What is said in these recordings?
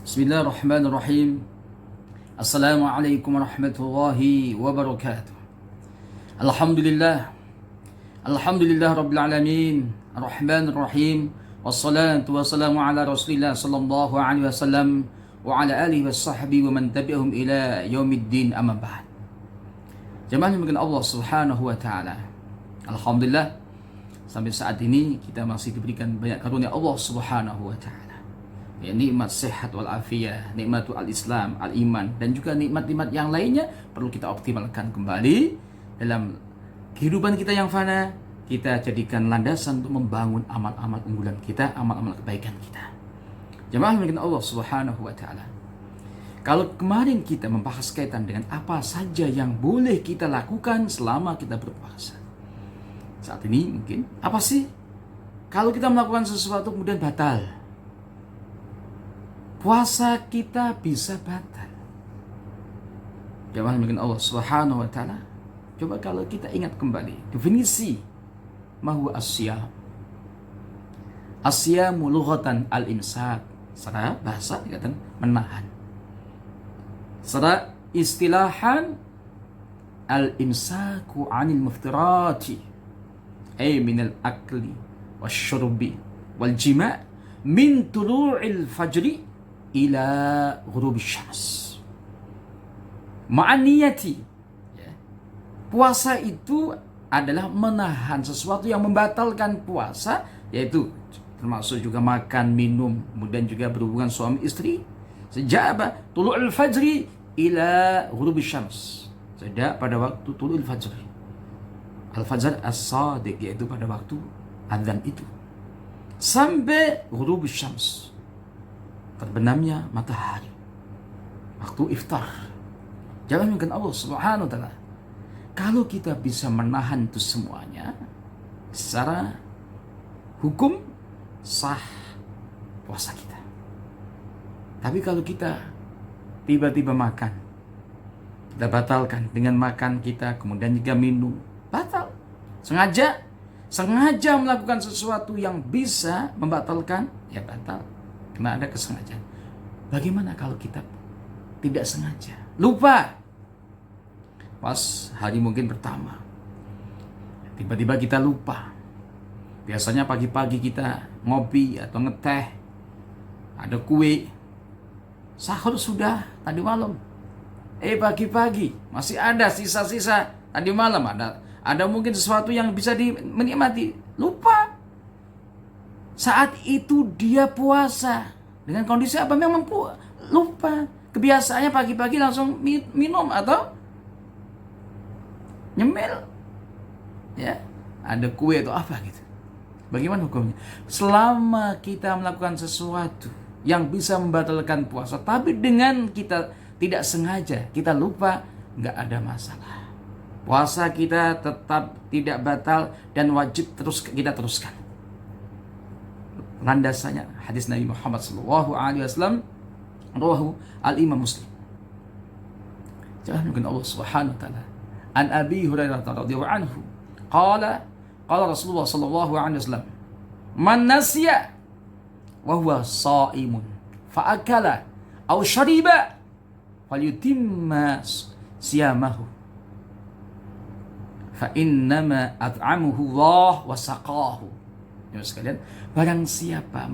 Bismillahirrahmanirrahim. Assalamualaikum warahmatullahi wabarakatuh. Alhamdulillah. Alhamdulillah Rabbil Alamin. Ar-Rahmanir Rahim. Wassalatu wassalamu ala Rasulillah sallallahu alaihi wasallam wa ala alihi washabbihi wa man tabi'ahum ila yaumiddin, amma ba'd. Jemaah yang dimuliakan Allah Subhanahu wa taala. Alhamdulillah, sampai saat ini kita masih diberikan banyak karunia Allah Subhanahu wa taala. Ya, nikmat sehat wal afiyah, nikmatul al-Islam, al-iman, dan juga nikmat-nikmat yang lainnya perlu kita optimalkan kembali dalam kehidupan kita yang fana. Kita jadikan landasan untuk membangun amal-amal unggulan kita, amal-amal kebaikan kita. Jemaah yang Allah Subhanahu wa taala. Kalau kemarin kita membahas kaitan dengan apa saja yang boleh kita lakukan selama kita berpuasa. Saat ini mungkin apa sih kalau kita melakukan sesuatu kemudian batal? Puasa kita bisa batal. Jemaah yang Allah Subhanahu wa taala. Coba kalau kita ingat kembali definisi mahwa asyam. Asyamu lughatan al-imsak. Secara bahasa dikatakan menahan. Secara istilahan al-imsaku 'anil muftirati. Ay min al-akli wasyurbi wal jima' min tulu'il fajri ila ghurub syams. Ma'aniyati, ya. Puasa itu adalah menahan sesuatu yang membatalkan puasa, yaitu termasuk juga makan, minum, kemudian juga berhubungan suami istri sejak apa? Tulu'ul fajri ila ghurub syams. Sejak pada waktu tulu'ul fajri. Al-fajr as-sadiq, yaitu pada waktu azan itu, sampai ghurub syams, terbenamnya matahari, waktu iftar. Jangan mungkin Allah Subhanahu wa taala. Kalau kita bisa menahan itu semuanya, secara hukum sah puasa kita. Tapi kalau kita tiba-tiba makan, kita batalkan dengan makan kita, kemudian juga minum, batal. Sengaja melakukan sesuatu yang bisa membatalkan, ya batal. Karena ada kesengajaan. Bagaimana kalau kita tidak sengaja? Lupa. Pas hari mungkin pertama, tiba-tiba kita lupa. Biasanya pagi-pagi kita ngopi atau ngeteh, ada kue, sahur sudah tadi malam. Pagi-pagi masih ada sisa-sisa tadi malam, ada mungkin sesuatu yang bisa dinikmati. Lupa. Saat itu dia puasa dengan kondisi apa? Memang lupa. Kebiasaannya pagi-pagi langsung minum atau nyemil, ya, ada kue atau apa gitu. Bagaimana hukumnya? Selama kita melakukan sesuatu yang bisa membatalkan puasa, tapi dengan kita tidak sengaja, kita lupa, nggak ada masalah. Puasa kita tetap tidak batal dan wajib terus kita teruskan. Landasannya hadis Nabi Muhammad sallallahu alaihi wasallam, rawahu al-Imam Muslim. Jangan mungkin Allah Subhanahu wa taala. An Abi Hurairah radhiyallahu anhu, qala Rasulullah sallallahu alaihi wasallam, man nasiya wa huwa shaimun fa akala aw shariba falyutimma siyamahu fa innama at'amahu Allah wa saqahu. Ya sekalian, barang siapa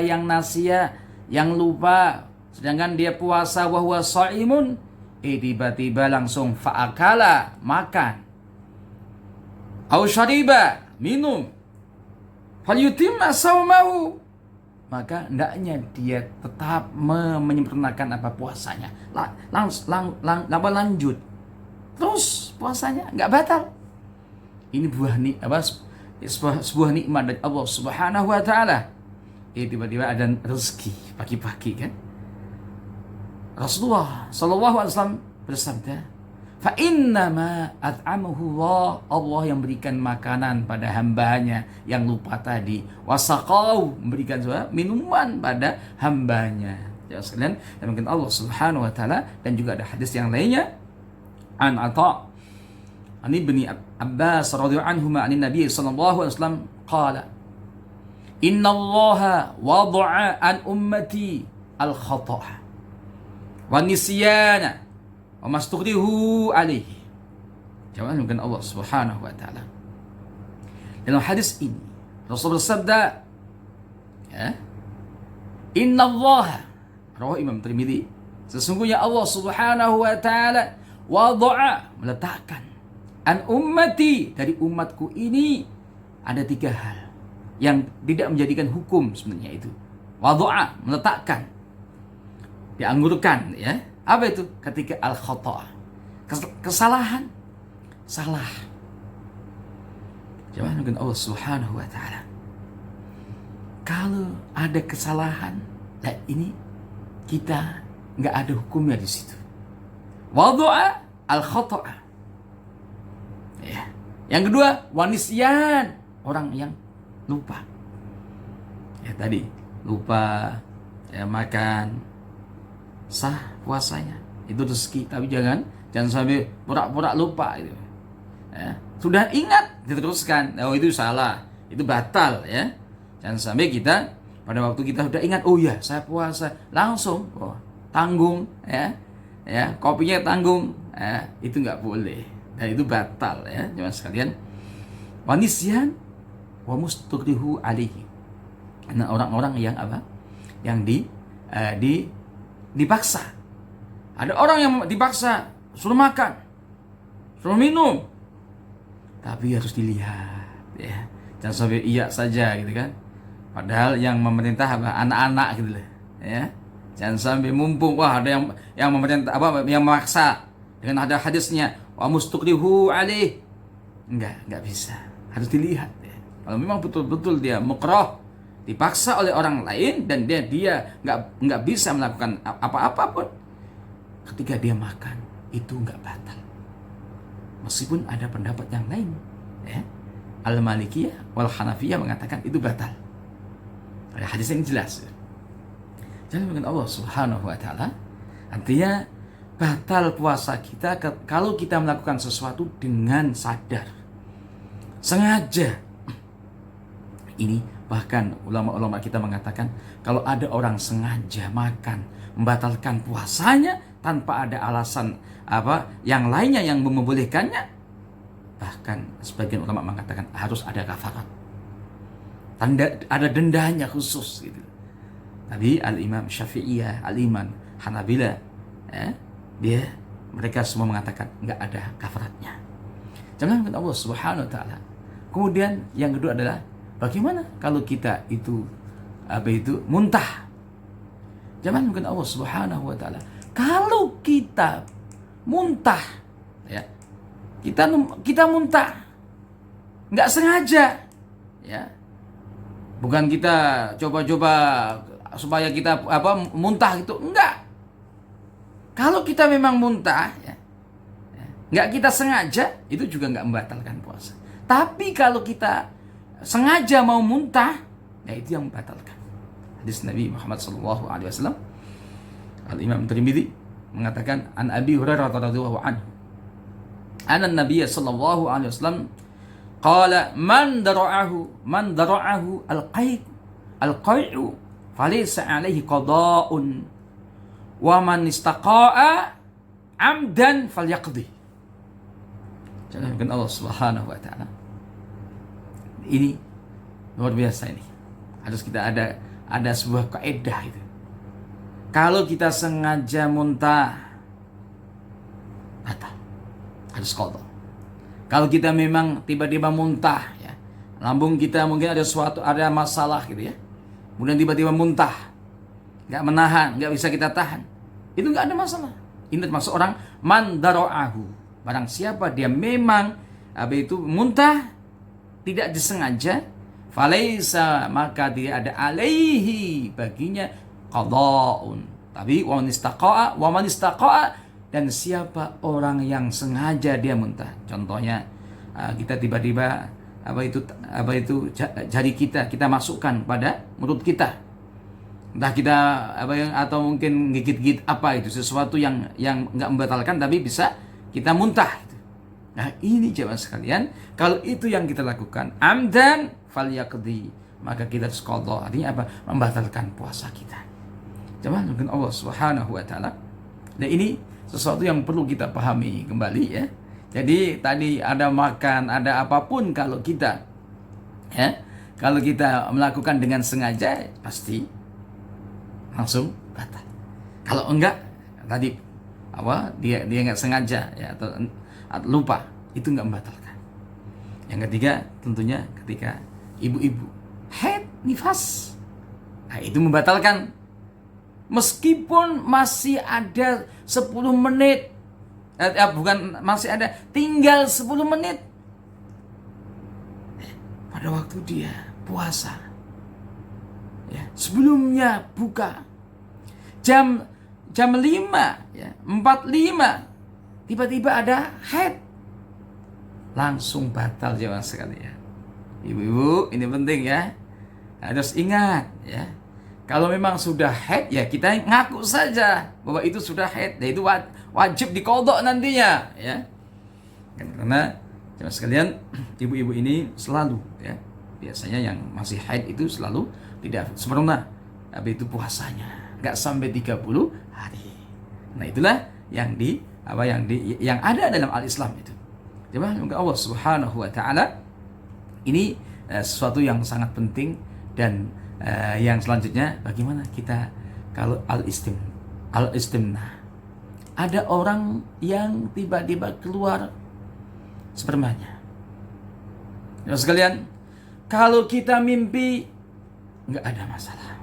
yang nasia, yang lupa, sedangkan dia puasa wa huwa shaimun, tiba-tiba langsung fa'akala, makan, au syariba, minum, falyutimma saumahu, maka hendaknya dia tetap menyempurnakan apa puasanya, lanjut terus puasanya, nggak batal. Ini sebuah nikmat dari Allah Subhanahu wa taala. Tiba-tiba ada rezeki pagi-pagi kan. Rasulullah sallallahu alaihi wasallam bersabda, "Fa innama at'amahu Allah yang berikan makanan pada hambanya yang lupa tadi, wasaqau memberikan minuman pada hambanya." Ya sekalian, dan mungkin Allah Subhanahu wa taala, dan juga ada hadis yang lainnya an Atha an Ibni Abbas radhiyallahu anhuma an Nabi sallallahu alaihi wasallam qala Innallaha wada'a an ummati al-khata'a wa nisyana wa mastughrihu alaihi. Jawaban Allah Subhanahu wa taala. Dalam hadis ini Rasul bersabda, ya, Innallaha, rawi Imam Tirmidzi, sesungguhnya Allah Subhanahu wa taala wada'a, meletakkan, an ummati, dari umatku ini ada 3 hal yang tidak menjadikan hukum sebenarnya itu. Wada'a, meletakkan, dianggurkan, ya. Apa itu? Ketika al-khata', kesalahan, salah. Jangan mungkin Allah Subhanahu wa taala. Kalau ada kesalahan, nah ini kita nggak ada hukumnya di situ. Wada'a al-khata'a. Ya. Yang kedua, wanisyan, orang yang lupa. Ya tadi, lupa ya makan, sah puasanya. Itu rezeki, tapi jangan sampai pura-pura lupa itu. Ya. Sudah ingat, diteruskan. Oh itu salah, itu batal, ya. Jangan sampai kita pada waktu kita sudah ingat, oh ya saya puasa, langsung tanggung, ya, kopinya tanggung, itu nggak boleh, dan itu batal, ya, jemaah sekalian. Wanisyan wa mustughrihu alaihi. Karena orang-orang yang apa? Yang dipaksa. Ada orang yang dipaksa suruh makan, suruh minum, tapi harus dilihat, ya. Jangan sampai iya saja gitu kan. Padahal yang memerintah apa? Anak-anak gitu loh, ya. Jangan sampai mumpung wah ada yang memerintah apa yang memaksa dengan ada hadisnya wa mustughrihu alaih. Enggak bisa. Harus dilihat, ya. Kalau memang betul-betul dia mukrah, dipaksa oleh orang lain dan dia enggak bisa melakukan apa-apa pun, ketika dia makan itu enggak batal. Meskipun ada pendapat yang lain, ya. Al-Malikiyah wal Hanafiyah mengatakan itu batal. Ada hadis yang jelas. Jangan dengan Allah Subhanahu wa taala. Artinya batal puasa kita kalau kita melakukan sesuatu dengan sadar, sengaja. Ini bahkan ulama-ulama kita mengatakan kalau ada orang sengaja makan membatalkan puasanya tanpa ada alasan apa yang lainnya yang membolehkannya, bahkan sebagian ulama mengatakan harus ada kafarat. Ada dendanya khusus gitu. Tapi Al-Imam Syafi'iyah, Al-Imam Hanabila, mereka semua mengatakan enggak ada kafaratnya. Jangan dengan Allah Subhanahu wa taala. Kemudian yang kedua adalah bagaimana kalau kita itu muntah? Jangan dengan Allah Subhanahu wa taala. Kalau kita muntah, ya. Kita muntah enggak sengaja, ya. Bukan kita coba-coba supaya kita muntah gitu, enggak. Kalau kita memang muntah, ya, enggak kita sengaja, itu juga enggak membatalkan puasa. Tapi kalau kita sengaja mau muntah, ya itu yang membatalkan. Hadis Nabi Muhammad SAW, Al-Imam Tirmidzi mengatakan an Abi Hurairah radhiyallahu anhu, anna Nabiy sallallahu alaihi wasallam qala man dara'ahu al-qai'u falaysa alaihi qada'un wa man istaqa'a amdan falyaqdi. Jangan Allah Subhanahu wa taala. Ini luar biasa ini. Harus kita ada sebuah kaidah itu. Kalau kita sengaja muntah, batal. Harus qada. Kalau kita memang tiba-tiba muntah, ya, lambung kita mungkin ada masalah gitu ya, kemudian tiba-tiba muntah, nggak menahan, nggak bisa kita tahan, itu nggak ada masalah. Ini termasuk orang man dara'ahu. Barang siapa dia memang muntah tidak disengaja, falaisa, maka tidak ada alaihi baginya qada'un. Tapi wa man istaqa'a, dan siapa orang yang sengaja dia muntah. Contohnya kita tiba-tiba jari kita masukkan pada mulut kita. Entah kita atau mungkin gigit-gigit sesuatu yang enggak membatalkan tapi bisa kita muntah. Nah, ini jemaah sekalian, kalau itu yang kita lakukan amdan falyaqdi, maka kita harus qadha. Artinya apa? Membatalkan puasa kita. Jemaah mungkin Allah Subhanahu wa taala. Dan ini sesuatu yang perlu kita pahami kembali ya. Jadi tadi ada makan, ada apapun, kalau kita melakukan dengan sengaja pasti langsung batal. Kalau enggak, tadi dia enggak sengaja ya atau lupa, itu enggak membatalkan. Yang ketiga tentunya ketika ibu-ibu haid nifas, nah, itu membatalkan. Meskipun masih ada 10 menit, masih ada tinggal 10 menit pada waktu dia puasa ya, sebelumnya buka jam 5 ya, 45 tiba-tiba ada haid, langsung batal jemaah sekalian. Ibu-ibu, ini penting ya, harus ingat ya. Kalau memang sudah haid ya kita ngaku saja bahwa itu sudah haid, dan itu wajib diqadha nantinya ya. Karena jemaah sekalian, ibu-ibu ini selalu ya, biasanya yang masih haid itu selalu tidak sempurna, tapi itu puasanya nggak sampai 30 hari. Nah, itulah yang ada dalam al-Islam itu. Jemaah, semoga Allah Subhanahu wa taala ini sesuatu yang sangat penting. Dan yang selanjutnya, bagaimana kita kalau al-istimna, ada orang yang tiba-tiba keluar spermanya. Ya sekalian, kalau kita mimpi nggak ada masalah.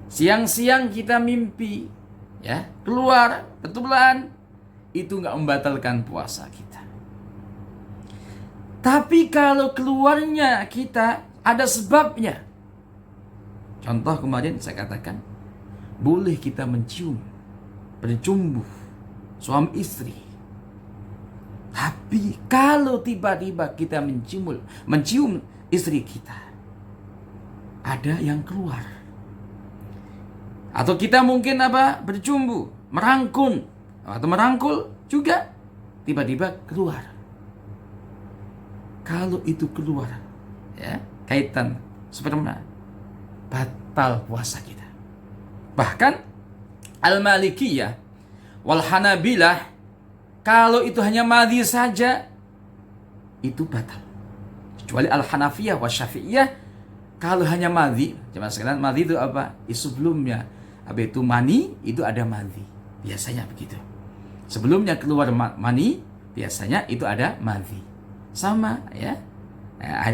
Siang-siang kita mimpi ya, keluar betulan, itu nggak membatalkan puasa kita. Tapi kalau keluarnya kita ada sebabnya. Contoh kemarin saya katakan, boleh kita bercumbu suami istri. Tapi kalau tiba-tiba kita mencium istri kita, ada yang keluar. Atau kita mungkin bercumbu, merangkul juga, tiba-tiba keluar. Kalau itu keluar ya, kaitan sperma, batal puasa kita. Bahkan Al-Malikiyah wal Hanabilah, kalau itu hanya madhi saja itu batal. Kecuali Al-Hanafiyah wa Syafi'iyah, kalau hanya madhi, jemaah sekalian, madhi itu apa? Sebelumnya itu mani, itu ada madhi. Biasanya begitu. Sebelumnya keluar mani, biasanya itu ada madhi. Sama ya,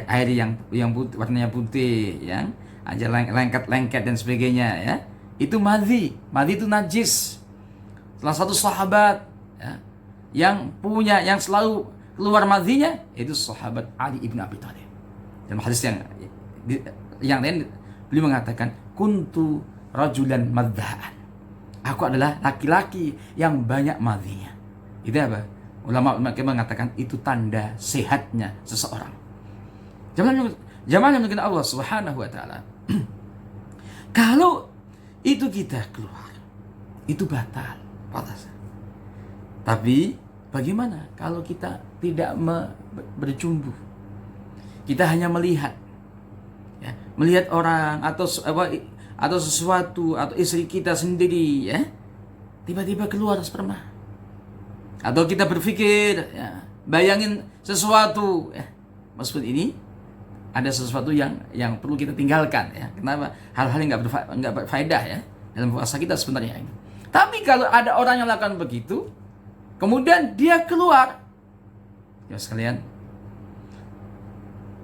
air yang putih, warnanya putih, yang aja lengket dan sebagainya ya, itu madhi itu najis. Salah satu sahabat ya, yang selalu keluar madhinya, itu sahabat Ali ibn Abi Thalib. Dalam hadis yang lain beliau mengatakan, kuntu rajulan madhaan, aku adalah laki-laki yang banyak madhinya. Itu apa? Ulama mengatakan itu tanda sehatnya seseorang. Zaman mungkin Allah Subhanahu wa taala. Kalau itu kita keluar, itu batal puasa. Tapi bagaimana kalau kita tidak bercumbu? Kita hanya melihat. Ya, melihat orang atau sesuatu, atau istri kita sendiri ya, tiba-tiba keluar sperma. Atau kita berpikir, ya, bayangin sesuatu, ya, maksud ini ada sesuatu yang perlu kita tinggalkan, ya. Kenapa? Hal-hal yang nggak berfaedah ya dalam puasa kita sebenarnya ini. Tapi kalau ada orang yang lakukan begitu, kemudian dia keluar, ya sekalian,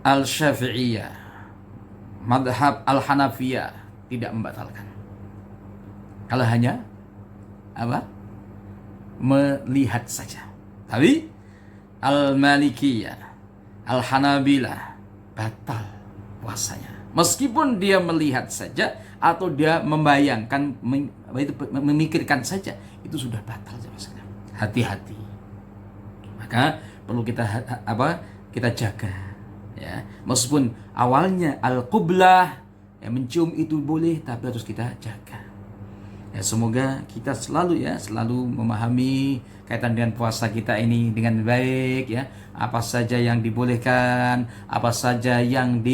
Al-Syafi'iyah, madhab Al-Hanafiyah tidak membatalkan. Kalau hanya melihat saja. Tapi Al-Malikiyah, Al-Hanabilah batal puasanya. Meskipun dia melihat saja atau dia membayangkan, memikirkan saja, itu sudah batal. Hati-hati. Maka perlu kita jaga ya. Meskipun awalnya al-qublah, ya, mencium itu boleh, tapi harus kita jaga. Ya, semoga kita selalu memahami kaitan dengan puasa kita ini dengan baik ya. Apa saja yang dibolehkan, apa saja yang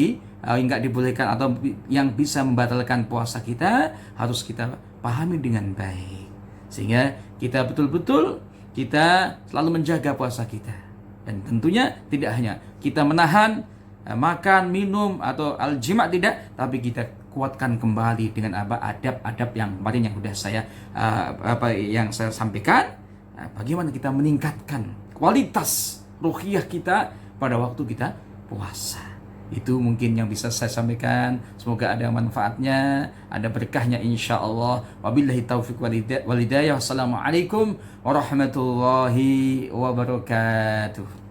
yang nggak dibolehkan atau yang bisa membatalkan puasa kita harus kita pahami dengan baik, sehingga kita betul-betul kita selalu menjaga puasa kita. Dan tentunya tidak hanya kita menahan makan, minum atau al-jima' tidak, tapi kita kuatkan kembali dengan adab-adab yang kemarin yang sudah saya yang saya sampaikan. Bagaimana kita meningkatkan kualitas ruhiyah kita pada waktu kita puasa. Itu mungkin yang bisa saya sampaikan. Semoga ada manfaatnya, ada berkahnya insyaallah. Wabillahi taufiq wal hidayah. Wassalamualaikum warahmatullahi wabarakatuh.